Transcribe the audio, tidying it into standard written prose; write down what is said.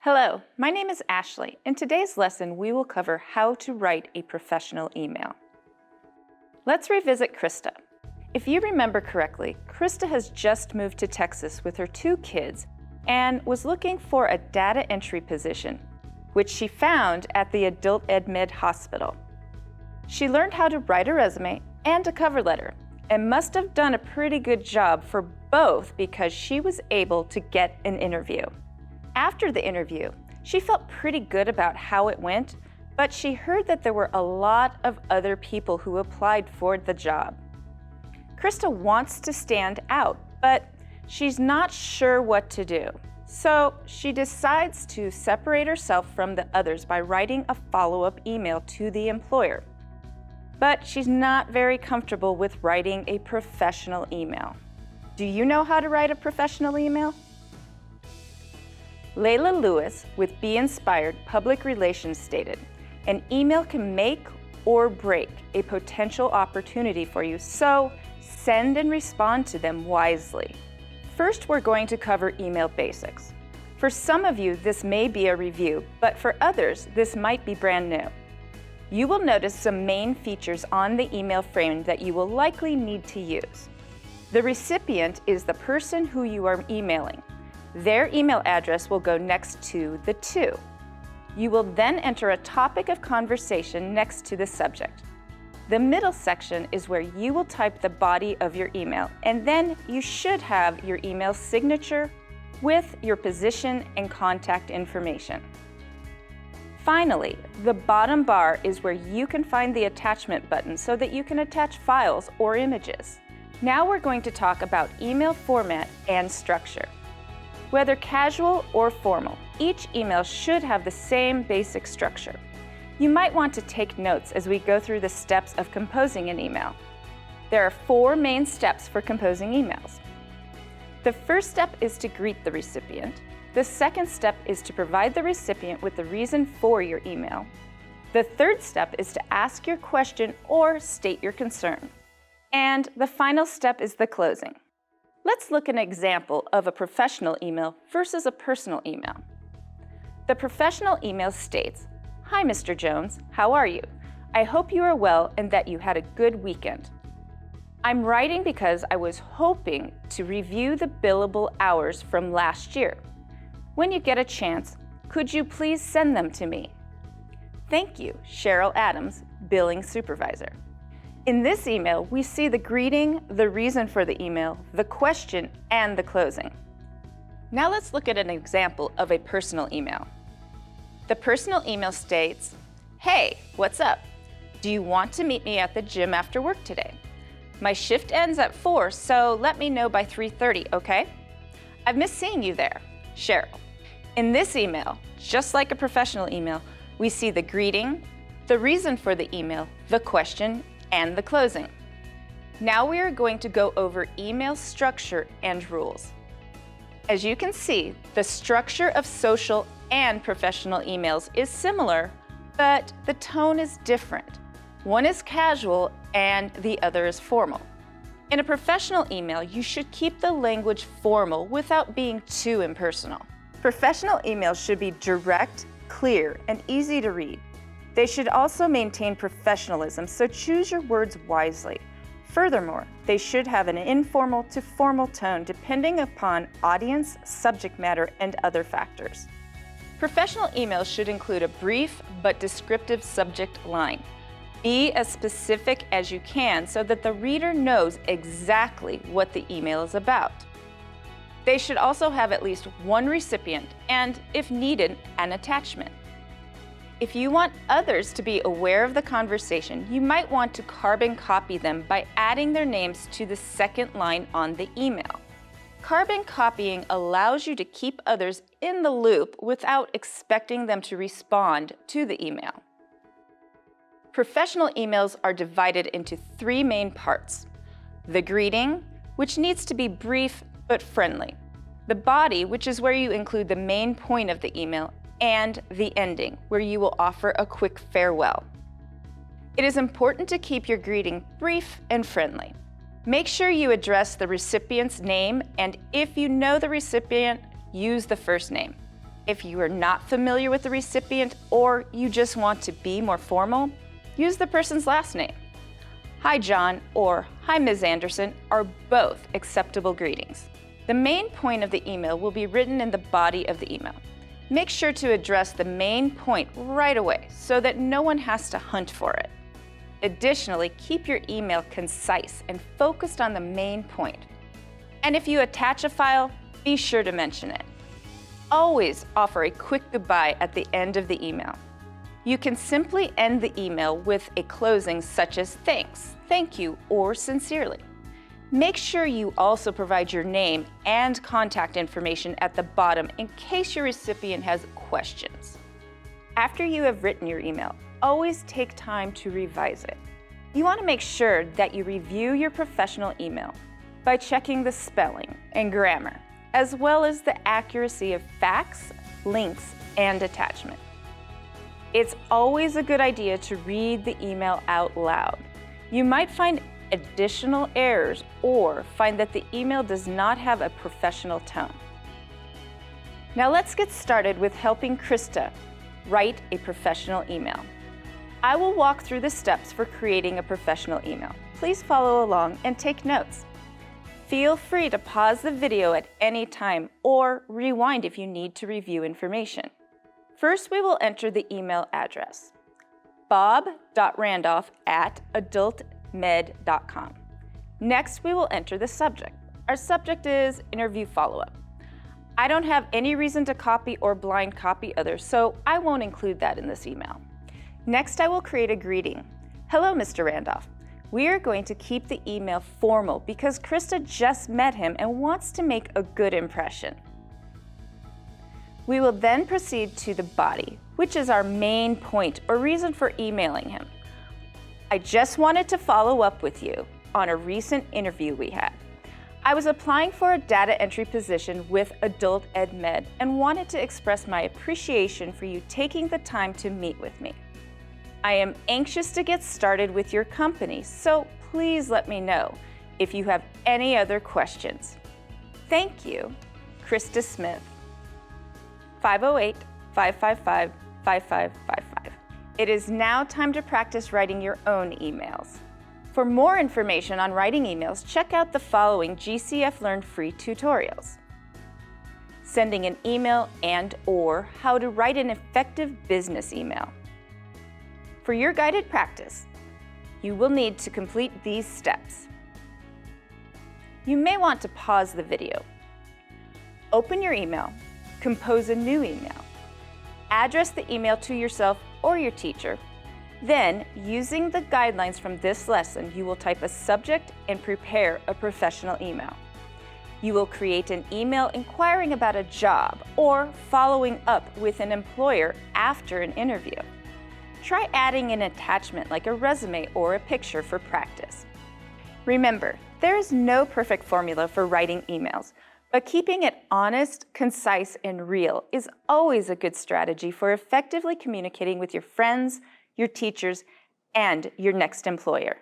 Hello, my name is Ashley. In today's lesson, we will cover how to write a professional email. Let's revisit Krista. If you remember correctly, Krista has just moved to Texas with her 2 kids and was looking for a data entry position, which she found at the AdultEdMed hospital. She learned how to write a resume and a cover letter and must have done a pretty good job for both because she was able to get an interview. After the interview, she felt pretty good about how it went, but she heard that there were a lot of other people who applied for the job. Krista wants to stand out, but she's not sure what to do. So she decides to separate herself from the others by writing a follow-up email to the employer. But she's not very comfortable with writing a professional email. Do you know how to write a professional email? Layla Lewis with Be Inspired Public Relations stated, "An email can make or break a potential opportunity for you, so send and respond to them wisely." First, we're going to cover email basics. For some of you, this may be a review, but for others, this might be brand new. You will notice some main features on the email frame that you will likely need to use. The recipient is the person who you are emailing. Their email address will go next to the "to." You will then enter a topic of conversation next to the subject. The middle section is where you will type the body of your email, and then you should have your email signature with your position and contact information. Finally, the bottom bar is where you can find the attachment button so that you can attach files or images. Now we're going to talk about email format and structure. Whether casual or formal, each email should have the same basic structure. You might want to take notes as we go through the steps of composing an email. There are 4 main steps for composing emails. The first step is to greet the recipient. The second step is to provide the recipient with the reason for your email. The third step is to ask your question or state your concern. And the final step is the closing. Let's look at an example of a professional email versus a personal email. The professional email states, "Hi, Mr. Jones, how are you? I hope you are well and that you had a good weekend. I'm writing because I was hoping to review the billable hours from last year. When you get a chance, could you please send them to me? Thank you, Cheryl Adams, Billing Supervisor." In this email, we see the greeting, the reason for the email, the question, and the closing. Now let's look at an example of a personal email. The personal email states, "Hey, what's up? Do you want to meet me at the gym after work today? My shift ends at 4, so let me know by 3:30, okay? I've missed seeing you there, Cheryl." In this email, just like a professional email, we see the greeting, the reason for the email, the question, and the closing. Now we are going to go over email structure and rules. As you can see, the structure of social and professional emails is similar, but the tone is different. One is casual and the other is formal. In a professional email, you should keep the language formal without being too impersonal. Professional emails should be direct, clear, and easy to read. They should also maintain professionalism, so choose your words wisely. Furthermore, they should have an informal to formal tone depending upon audience, subject matter, and other factors. Professional emails should include a brief but descriptive subject line. Be as specific as you can so that the reader knows exactly what the email is about. They should also have at least one recipient and, if needed, an attachment. If you want others to be aware of the conversation, you might want to carbon copy them by adding their names to the second line on the email. Carbon copying allows you to keep others in the loop without expecting them to respond to the email. Professional emails are divided into 3 main parts: the greeting, which needs to be brief but friendly; the body, which is where you include the main point of the email; and the ending, where you will offer a quick farewell. It is important to keep your greeting brief and friendly. Make sure you address the recipient's name, and if you know the recipient, use the first name. If you are not familiar with the recipient or you just want to be more formal, use the person's last name. Hi John or Hi Ms. Anderson are both acceptable greetings. The main point of the email will be written in the body of the email. Make sure to address the main point right away so that no one has to hunt for it. Additionally, keep your email concise and focused on the main point. And if you attach a file, be sure to mention it. Always offer a quick goodbye at the end of the email. You can simply end the email with a closing such as thanks, thank you, or sincerely. Make sure you also provide your name and contact information at the bottom in case your recipient has questions. After you have written your email, always take time to revise it. You want to make sure that you review your professional email by checking the spelling and grammar, as well as the accuracy of facts, links, and attachment. It's always a good idea to read the email out loud. You might find additional errors or find that the email does not have a professional tone. Now let's get started with helping Krista write a professional email. I will walk through the steps for creating a professional email. Please follow along and take notes. Feel free to pause the video at any time or rewind if you need to review information. First, we will enter the email address, bob.randolph@adultmed.com. Next, we will enter the subject. Our subject is interview follow-up. I don't have any reason to copy or blind copy others, so I won't include that in this email. Next, I will create a greeting. Hello, Mr. Randolph. We are going to keep the email formal because Krista just met him and wants to make a good impression. We will then proceed to the body, which is our main point or reason for emailing him. I just wanted to follow up with you on a recent interview we had. I was applying for a data entry position with AdultEdMed and wanted to express my appreciation for you taking the time to meet with me. I am anxious to get started with your company, so please let me know if you have any other questions. Thank you, Krista Smith. 508-555-5555. It is now time to practice writing your own emails. For more information on writing emails, check out the following GCF Learn free tutorials. Sending an email and/or how to write an effective business email. For your guided practice, you will need to complete these steps. You may want to pause the video. Open your email. Compose a new email. Address the email to yourself or your teacher. Then, using the guidelines from this lesson, you will type a subject and prepare a professional email. You will create an email inquiring about a job or following up with an employer after an interview. Try adding an attachment like a resume or a picture for practice. Remember, there is no perfect formula for writing emails, but keeping it honest, concise, and real is always a good strategy for effectively communicating with your friends, your teachers, and your next employer.